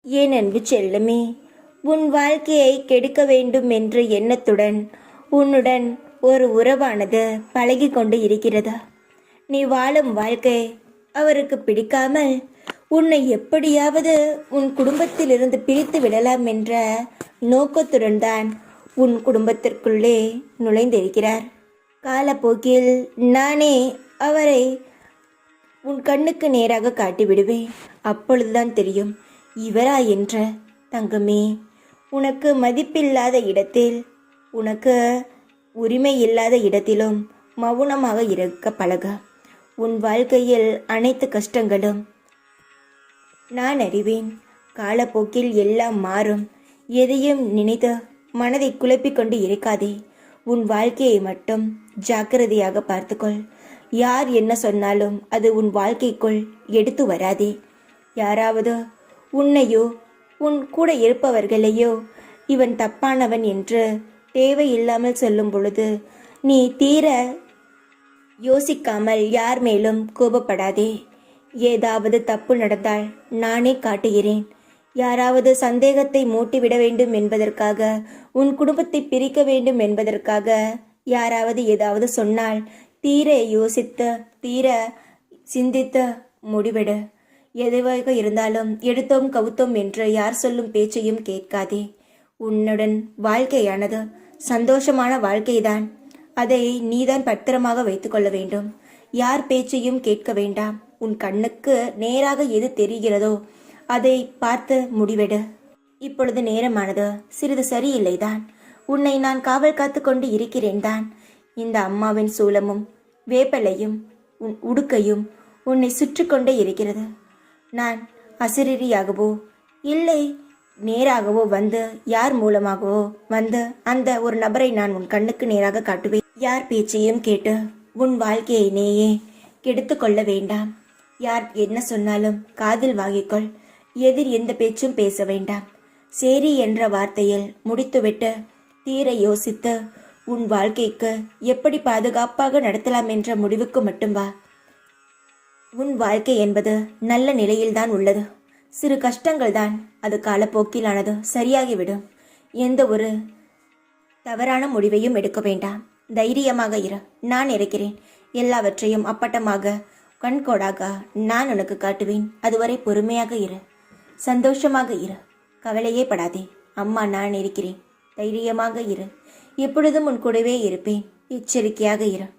என் அன்பு செல்லமே, உன் வாழ்க்கையை கெடுக்க வேண்டும் என்ற எண்ணத்துடன் உன்னுடன் ஒரு உறவானது பழகி கொண்டு இருக்கிறதா? நீ வாழும் வாழ்க்கை அவருக்கு பிடிக்காமல் உன்னை எப்படியாவது உன் குடும்பத்திலிருந்து பிரித்து விடலாம் என்ற நோக்கத்துடன் தான் உன் குடும்பத்திற்குள்ளே நுழைந்திருக்கிறார். காலப்போக்கில் நானே அவரை உன் கண்ணுக்கு நேராக காட்டிவிடுவேன். அப்பொழுதுதான் தெரியும் இவரா என்ற. தங்கமே, உனக்கு மதிப்பில்லாத இடத்தில், உனக்கு உரிமை இல்லாத இடத்திலும் மௌனமாக இருக்க பழக. உன் வாழ்க்கையில் அனைத்து கஷ்டங்களும் நான் அறிவேன். காலப்போக்கில் எல்லாம் மாறும். எதையும் நினைத்து மனதை குழப்பிக்கொண்டு இருக்காதே. உன் வாழ்க்கையை மட்டும் ஜாக்கிரதையாக பார்த்துக்கொள். யார் என்ன சொன்னாலும் அது உன் வாழ்க்கைக்குள் எடுத்து வராதே. யாராவது உன்னையோ உன் கூட இருப்பவர்களையோ இவன் தப்பானவன் என்று தேவையில்லாமல் சொல்லும் பொழுது நீ தீர யோசிக்காமல் யார் மேலும் கோபப்படாதே. ஏதாவது தப்பு நடந்தால் நானே காட்டுகிறேன். யாராவது சந்தேகத்தை மூட்டிவிட வேண்டும் என்பதற்காக, உன் குடும்பத்தை பிரிக்க வேண்டும் என்பதற்காக யாராவது ஏதாவது சொன்னால் தீர யோசித்து தீர சிந்தித்து முடிவெடு. எதுவாக இருந்தாலும் எடுத்தோம் கவுத்தோம் என்று யார் சொல்லும் பேச்சையும் கேட்காதே. உன்னுடன் வாழ்க்கையானது சந்தோஷமான வாழ்க்கைதான். அதை நீதான் பத்திரமாக வைத்துக்கொள்ள வேண்டும். யார் பேச்சையும் கேட்க வேண்டாம். உன் கண்ணுக்கு நேராக எது தெரிகிறதோ அதை பார்த்து முடிவெடு. இப்பொழுது நேரமானது சிறிது சரியில்லைதான். உன்னை நான் காவல் காத்து கொண்டு இருக்கிறேன் தான். இந்த அம்மாவின் சூலமும் வேப்பலையும் உன் உடுக்கையும் உன்னை சுற்றி கொண்டே இருக்கிறது. நான் அசிரியாகவோ இல்லை நேராகவோ வந்து யார் மூலமாகவோ வந்து அந்த ஒரு நபரை நான் உன் கண்ணுக்கு நேராக காட்டுவேன். யார் பேச்சையும் கேட்டு உன் வாழ்க்கையை நீயே கெடுத்து கொள்ள வேண்டாம். யார் என்ன சொன்னாலும் காதில் வாங்கிக்கொள். எதிர் எந்த பேச்சும் பேச வேண்டாம். சரி என்ற வார்த்தையில் முடித்துவிட்டு தீர யோசித்து உன் வாழ்க்கைக்கு எப்படி பாதுகாப்பாக நடத்தலாம் என்ற முடிவுக்கு மட்டும் வா. உன் வாழ்க்கை என்பது நல்ல நிலையில்தான் உள்ளது. சிறு கஷ்டங்கள் தான், அது காலப்போக்கிலானது சரியாகிவிடும். எந்த ஒரு தவறான முடிவையும் எடுக்க வேண்டாம். தைரியமாக இரு. நான் இருக்கிறேன். எல்லாவற்றையும் அப்பட்டமாக கண்கோடாக நான் உனக்கு காட்டுவேன். அதுவரை பொறுமையாக இரு. சந்தோஷமாக இரு. கவலையே படாதே. அம்மா நான் இருக்கிறேன். தைரியமாக இரு. எப்பொழுதும் உன் கூடவே இருப்பேன். எச்சரிக்கையாக இரு.